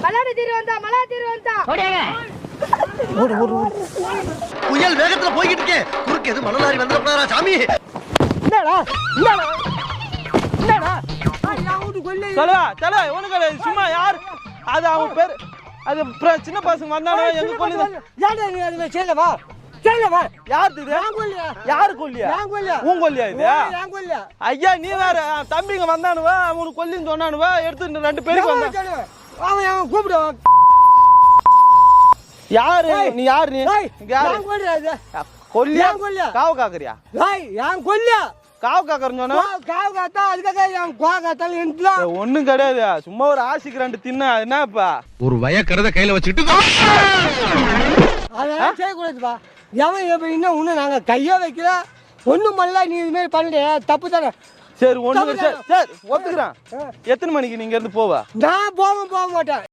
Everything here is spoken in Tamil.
மலாடி தீரு வந்தா புயல் வேகத்துல போய்கிட்டு இருக்கே குறுக்கு எது மணலாரி வந்துடா சாமி. சொல்லுவா உனக்கு சும்மா யார் அது அவன் பேர் அது சின்ன பசங்க வந்தானோ எங்க கொல்லி செய்யலவா யாரு கொல்லியா உன் கொல்லியா இது ஐயா நீ வேற தம்பிங்க வந்தானுவா அவனுக்கு கொல்லின்னு சொன்னானுவா எடுத்து 2 பேருக்கு வந்தான் அவன் கூப்பிடுவான். யாரு நீ யாரு நீ கொல்லியா காவு காக்குறியா காவு காக்குறன்னு சொன்னா ஒண்ணும் கிடையாது சும்மா ஒரு ஆசைக்கு 2 தின்ன என்னப்பா ஒரு வயக்கறத கையில வச்சுட்டு அதெல்லாம் செய்யக்கூடாதுப்பா. எவன் இன்னும் ஒண்ணு நாங்க கைய வைக்கல ஒண்ணும் பண்ணல. நீ இது மாதிரி பண்ணலையா தப்பு தானே. சரி ஒண்ணு சரி ஒத்துக்கிறேன். எத்தனை மணிக்கு நீங்க இருந்து போவா? நான் போக மாட்டேன்.